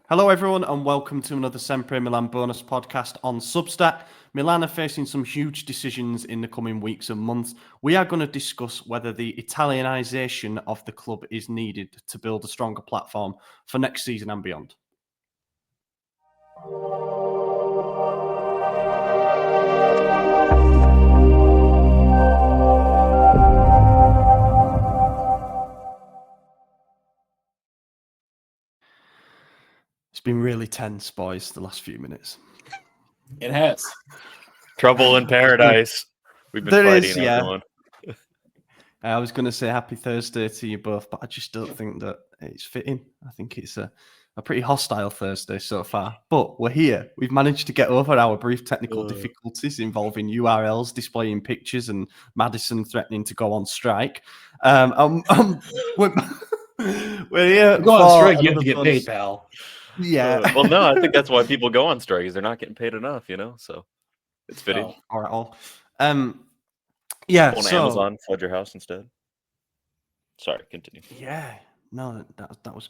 Hello, everyone, and welcome to another Sempre Milan bonus podcast on Substack. Milan are facing some huge decisions in the coming weeks and months. We are going to discuss whether the Italianisation of the club is needed to build a stronger platform for next season and beyond. It's been really tense, boys, the last few minutes. It has. Trouble in paradise. We've been fighting, everyone. I was going to say happy Thursday to you both, but I just don't think that it's fitting. I think it's a pretty hostile Thursday so far. But we're here. We've managed to get over our brief technical difficulties involving URLs displaying pictures and Madison threatening to go on strike. We're here. Go on strike, you have to get paid, pal. Yeah. Well, no, I think that's why people go on strike, is they're not getting paid enough, so it's fitting. All right. Yeah. On Amazon, flood your house instead. Sorry, continue. Yeah. No, that was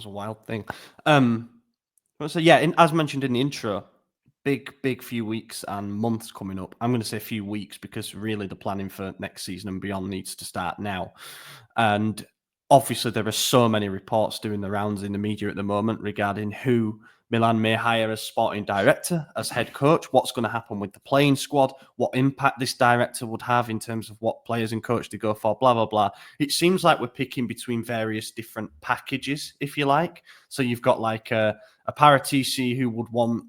a wild thing. So yeah, as mentioned in the intro, big few weeks and months coming up. I'm going to say a few weeks because really the planning for next season and beyond needs to start now. And obviously, there are so many reports doing the rounds in the media at the moment regarding who Milan may hire as sporting director, as head coach, what's going to happen with the playing squad, what impact this director would have in terms of what players and coach to go for, blah, blah, blah. It seems like we're picking between various different packages, if you like. So you've got like a Paratici who would want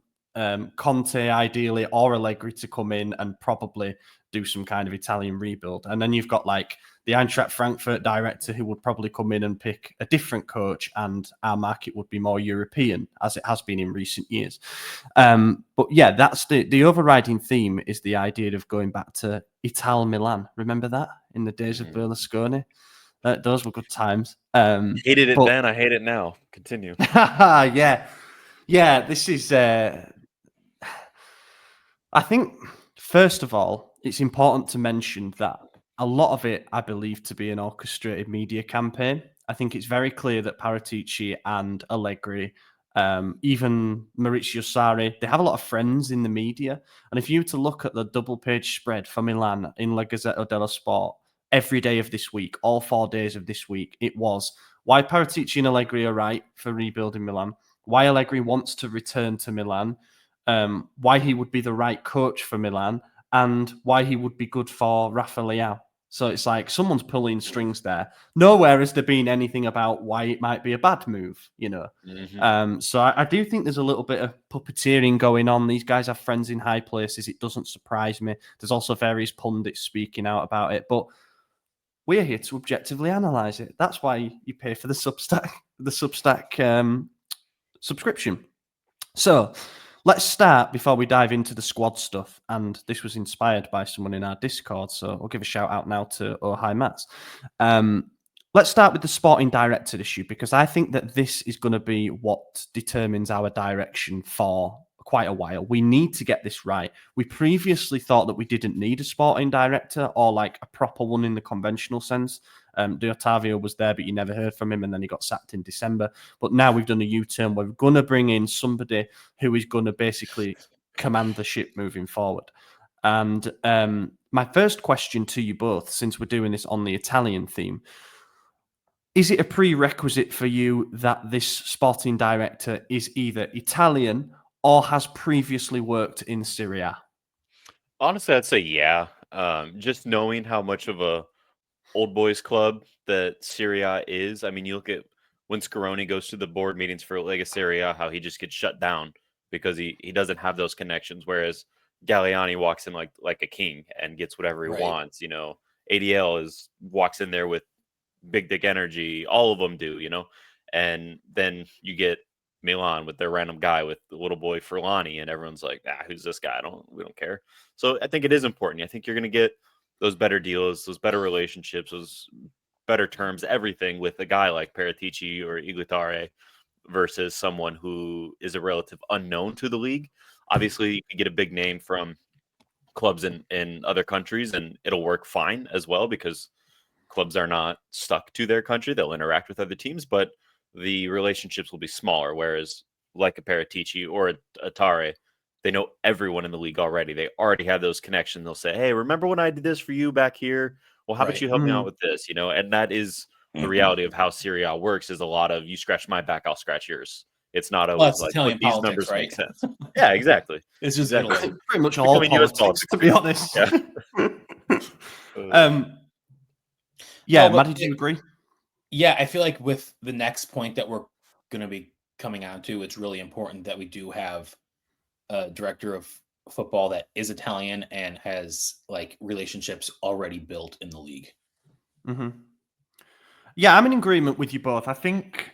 Conte ideally or Allegri to come in and probably do some kind of Italian rebuild. And then you've got like the Eintracht Frankfurt director who would probably come in and pick a different coach, and our market would be more European, as it has been in recent years. But yeah, that's the overriding theme is the idea of going back to ItalMilan. Remember that in the days of Berlusconi? Those were good times. Hated it then, I hate it now. Continue. Yeah, this is... I think, first of all, it's important to mention that a lot of it, I believe, to be an orchestrated media campaign. I think it's very clear that Paratici and Allegri, even Maurizio Sarri, they have a lot of friends in the media. And if you were to look at the double-page spread for Milan in La Gazzetta dello Sport every day of this week, all 4 days of this week, it was why Paratici and Allegri are right for rebuilding Milan, why Allegri wants to return to Milan, why he would be the right coach for Milan, and why he would be good for Rafa Leao. So it's like someone's pulling strings there. Nowhere has there been anything about why it might be a bad move, So I do think there's a little bit of puppeteering going on. These guys have friends in high places. It doesn't surprise me. There's also various pundits speaking out about it, but we're here to objectively analyze it. That's why you pay for the Substack subscription. So let's start before we dive into the squad stuff. And this was inspired by someone in our Discord, so I'll give a shout out now to Oh Hi Mats. Let's start with the sporting director issue, because I think that this is going to be what determines our direction for quite a while. We need to get this right. We previously thought that we didn't need a sporting director or like a proper one in the conventional sense. De Ottavio was there, but you never heard from him, and then he got sacked in December. But now we've done a U-turn. We're going to bring in somebody who is going to basically command the ship moving forward. And my first question to you both, since we're doing this on the Italian theme, is it a prerequisite for you that this sporting director is either Italian or has previously worked in Serie A? Honestly, I'd say yeah. Just knowing how much of a old boys club that Serie A is. I mean, you look at when Scaroni goes to the board meetings for Lega Serie A, how he just gets shut down because he doesn't have those connections. Whereas Galliani walks in like a king and gets whatever he wants. ADL walks in there with big dick energy. All of them do, and then you get Milan with their random guy with the little boy Furlani, and everyone's like, who's this guy? We don't care. So I think it is important. I think you're going to get those better deals, those better relationships, those better terms, everything with a guy like Paratici or Iglitare versus someone who is a relative unknown to the league. Obviously, you can get a big name from clubs in other countries, and it'll work fine as well because clubs are not stuck to their country. They'll interact with other teams, but the relationships will be smaller. Whereas like a Paratici or a Tare, they know everyone in the league already. They already have those connections. They'll say, "Hey, remember when I did this for you back here? Well, how about you help me out with this?" And that is the reality of how Serie A works. Is a lot of you scratch my back, I'll scratch yours. It's not always it's like, Italian these politics, numbers right? make sense. Yeah, exactly. It's just Exactly. Italy. Pretty much all Becoming US politics, to be honest. Yeah. Maddie, do you agree? Yeah, I feel like with the next point that we're going to be coming on to, it's really important that we do have a director of football that is Italian and has like relationships already built in the league. Mm-hmm. Yeah, I'm in agreement with you both. I think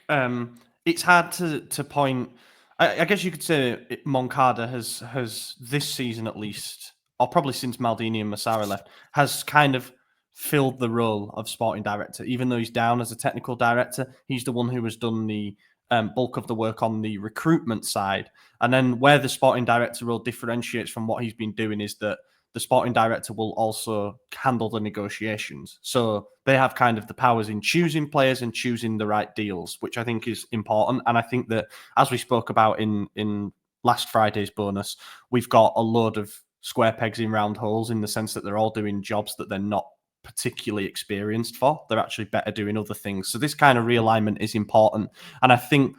it's hard to point. I guess you could say Moncada has this season at least, or probably since Maldini and Massara left, has kind of filled the role of sporting director. Even though he's down as a technical director, he's the one who has done the bulk of the work on the recruitment side. And then where the sporting director role differentiates from what he's been doing is that the sporting director will also handle the negotiations. So they have kind of the powers in choosing players and choosing the right deals, which I think is important. And I think that, as we spoke about in last Friday's bonus, we've got a load of square pegs in round holes in the sense that they're all doing jobs that they're not particularly experienced for. They're actually better doing other things. So this kind of realignment is important. And I think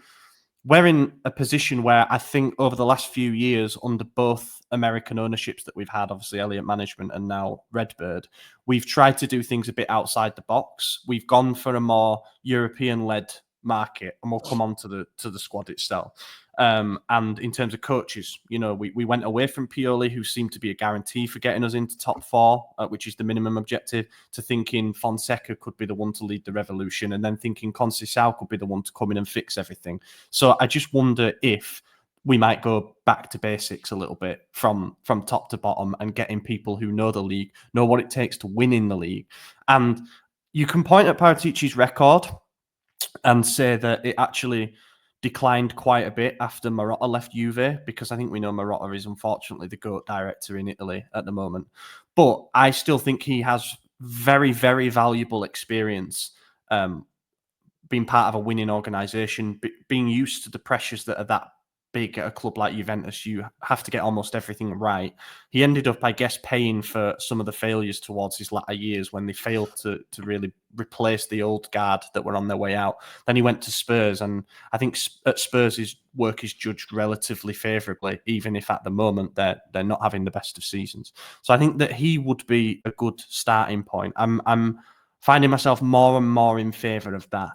we're in a position where I think over the last few years, under both American ownerships that we've had, obviously Elliott Management and now Redbird, we've tried to do things a bit outside the box. We've gone for a more European-led market, and we'll come on to the squad itself. And in terms of coaches, we went away from Pioli, who seemed to be a guarantee for getting us into top four, which is the minimum objective, to thinking Fonseca could be the one to lead the revolution, and then thinking Conceição could be the one to come in and fix everything. So I just wonder if we might go back to basics a little bit from top to bottom and getting people who know the league, know what it takes to win in the league. And you can point at Paratici's record and say that it actually declined quite a bit after Marotta left Juve, because I think we know Marotta is unfortunately the GOAT director in Italy at the moment. But I still think he has very, very valuable experience being part of a winning organisation, being used to the pressures that are that big at a club like Juventus. You have to get almost everything right. He ended up, I guess, paying for some of the failures towards his latter years when they failed to really replace the old guard that were on their way out. Then he went to Spurs, and I think at Spurs his work is judged relatively favourably, even if at the moment they're not having the best of seasons. So I think that he would be a good starting point. I'm finding myself more and more in favour of that.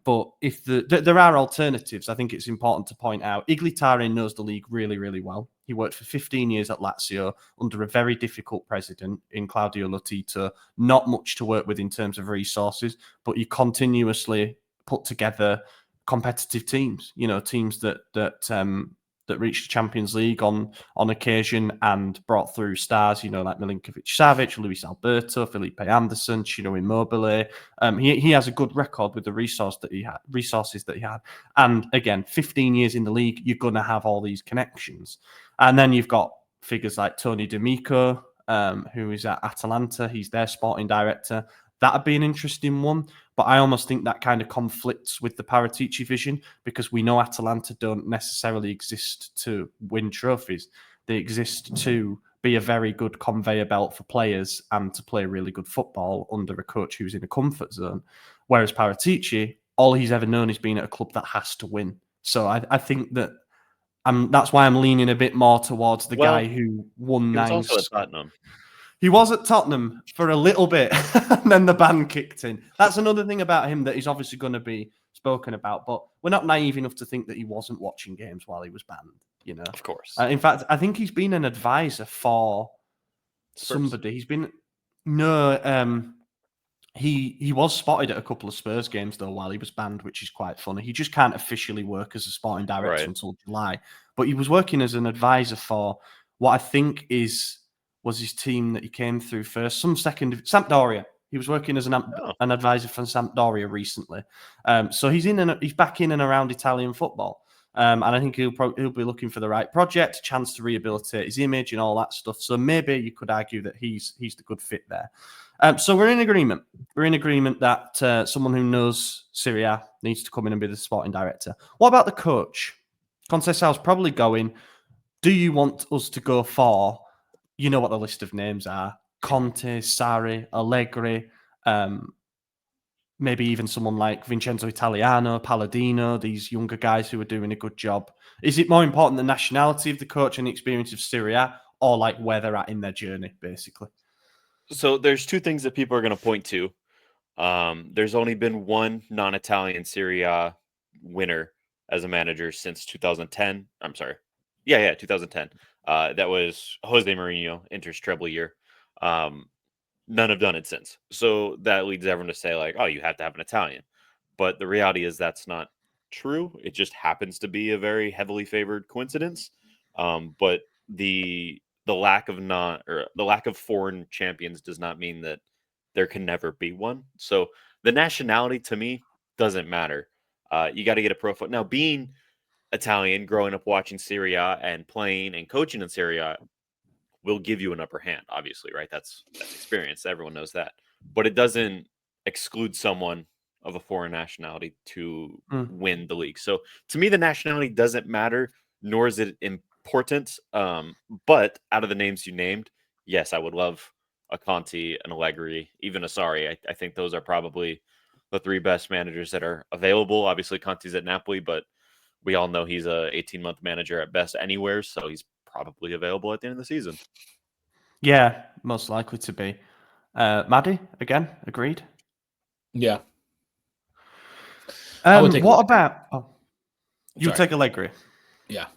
But if there are alternatives, I think it's important to point out Iglitare knows the league really, really well. He worked for 15 years at Lazio under a very difficult president in Claudio Lotito. Not much to work with in terms of resources, but he continuously put together competitive teams. Teams that reached the Champions League on occasion and brought through stars, like Milinkovic-Savic, Luis Alberto, Felipe Anderson, Ciro Immobile. He has a good record with the resources that he had. And again, 15 years in the league, you're going to have all these connections. And then you've got figures like Tony D'Amico, who is at Atalanta. He's their sporting director. That'd be an interesting one. But I almost think that kind of conflicts with the Paratici vision, because we know Atalanta don't necessarily exist to win trophies. They exist to be a very good conveyor belt for players and to play really good football under a coach who's in a comfort zone. Whereas Paratici, all he's ever known is being at a club that has to win. So I think that that's why I'm leaning a bit more towards the guy who won he was nine. Also at Tottenham. He was at Tottenham for a little bit, and then the ban kicked in. That's another thing about him that is obviously going to be spoken about, but we're not naive enough to think that he wasn't watching games while he was banned, Of course. In fact, I think he's been an advisor for Spurs. somebody. He was spotted at a couple of Spurs games, though, while he was banned, which is quite funny. He just can't officially work as a sporting director until July, but he was working as an advisor for what I think was his team that he came through first, Sampdoria. He was working as an advisor for Sampdoria recently. So he's back in and around Italian football. And I think he'll be looking for the right project, chance to rehabilitate his image and all that stuff. So maybe you could argue that he's the good fit there. So we're in agreement. We're in agreement that someone who knows Serie A needs to come in and be the sporting director. What about the coach? Conceição's probably going, do you want us to go for, you know what the list of names are, Conte, Sarri, Allegri, maybe even someone like Vincenzo Italiano, Palladino, these younger guys who are doing a good job. Is it more important the nationality of the coach and the experience of Serie A, or like where they're at in their journey, basically? So there's two things that people are going to point to. There's only been one non-Italian Serie A winner as a manager since 2010. I'm sorry. Yeah, 2010. That was Jose Mourinho, Inter's treble year. None have done it since. So that leads everyone to say, like, oh, you have to have an Italian. But the reality is that's not true. It just happens to be a very heavily favored coincidence. But the lack of the lack of foreign champions does not mean that there can never be one. So the nationality to me doesn't matter. You got to get a pro foot. Now, being Italian, growing up watching Serie A and playing and coaching in Serie A will give you an upper hand, obviously, right? That's experience. Everyone knows that. But it doesn't exclude someone of a foreign nationality to win the league. So to me, the nationality doesn't matter, nor is it important. But out of the names you named, yes, I would love a Conte, an Allegri, even a Sarri. I think those are probably the three best managers that are available. Obviously, Conte's at Napoli, but we all know he's a 18-month manager at best anywhere, so he's probably available at the end of the season. Yeah, most likely to be. Maddie, again, agreed? Yeah. I would take what Allegri. about... Oh, you Sorry. take Allegri? Yeah.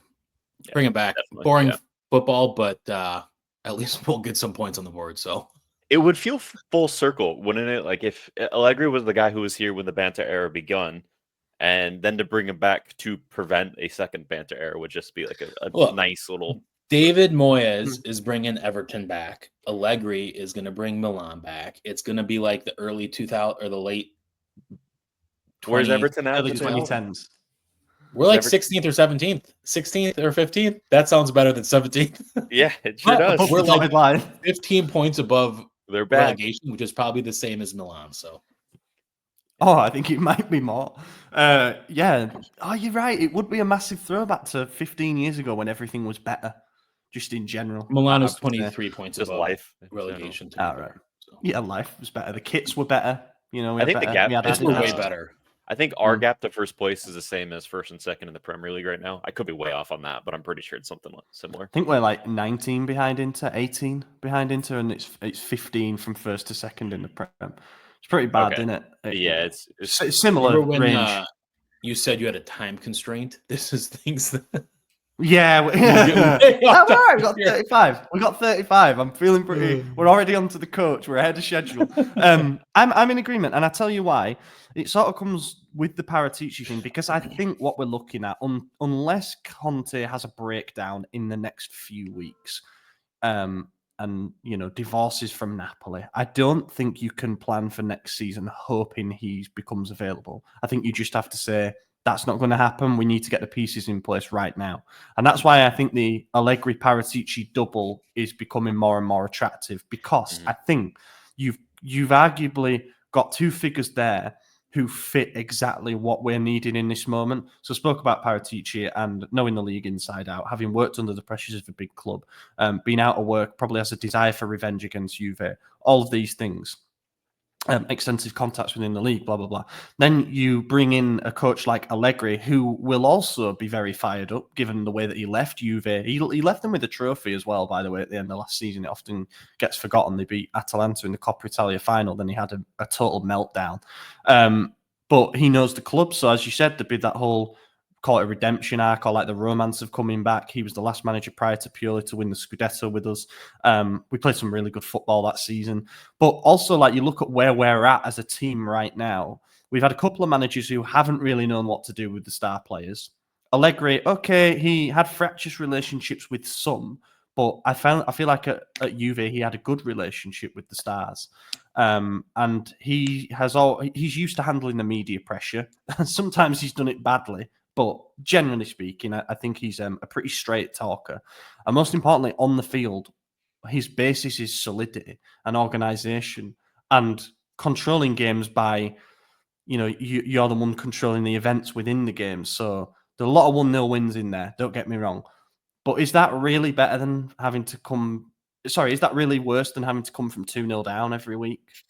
Bring him back. Definitely, Boring yeah. football, but at least we'll get some points on the board. So it would feel full circle, wouldn't it? Like if Allegri was the guy who was here when the banter era begun, and then to bring him back to prevent a second banter era would just be like a nice little. David Moyes is bringing Everton back. Allegri is going to bring Milan back. It's going to be like the early 2000 or the late 20, Where's Everton at? Early 2010s. We're like 16th or 17th, 16th or 15th. That sounds better than 17th. Yeah, it sure does. We're like 15 points above their relegation, which is probably the same as Milan. So, oh, I think it might be more. Yeah. Oh, you're right. It would be a massive throwback to 15 years ago when everything was better, just in general. Milan is 23 points just above life relegation. Right. So. Yeah, life was better. The kits were better. You know, I think the gap were way better. I think our gap to first place is the same as first and second in the Premier League right now. I could be way off on that, but I'm pretty sure it's something similar. I think we're like 19 behind Inter, 18 behind Inter, and it's 15 from first to second in the Prem. It's pretty bad, isn't it? Yeah, it's similar range. You said you had a time constraint. This is things that... Yeah, right. We got 35. We got 35. I'm feeling pretty. We're already onto the coach. We're ahead of schedule. I'm in agreement, and I tell you why. It sort of comes with the Paratici thing because I think what we're looking at, unless Conte has a breakdown in the next few weeks, and divorces from Napoli, I don't think you can plan for next season hoping he becomes available. I think you just have to say, that's not going to happen. We need to get the pieces in place right now. And that's why I think the Allegri-Paratici double is becoming more and more attractive because I think you've arguably got two figures there who fit exactly what we're needing in this moment. So I spoke about Paratici and knowing the league inside out, having worked under the pressures of a big club, being out of work, probably has a desire for revenge against Juve, all of these things. Extensive contacts within the league, blah, blah, blah. Then you bring in a coach like Allegri, who will also be very fired up, given the way that he left Juve. He left them with a trophy as well, by the way, at the end of last season. It often gets forgotten. They beat Atalanta in the Coppa Italia final. Then he had a total meltdown. But he knows the club. So as you said, there'd be that whole, call it a redemption arc or like the romance of coming back. He was the last manager prior to Pioli to win the Scudetto with us. We played some really good football that season. But also, like, you look at where we're at as a team right now. We've had a couple of managers who haven't really known what to do with the star players. Allegri, okay, he had fractious relationships with some, but I feel like at Juve he had a good relationship with the stars. And he's used to handling the media pressure. Sometimes he's done it badly. But generally speaking, I think he's a pretty straight talker. And most importantly, on the field, his basis is solidity and organisation and controlling games by, you're the one controlling the events within the game. So There are a lot of 1-0 wins in there. Don't get me wrong, but is that really better than having to come? Sorry, is that really worse than having to come from 2-0 down every week?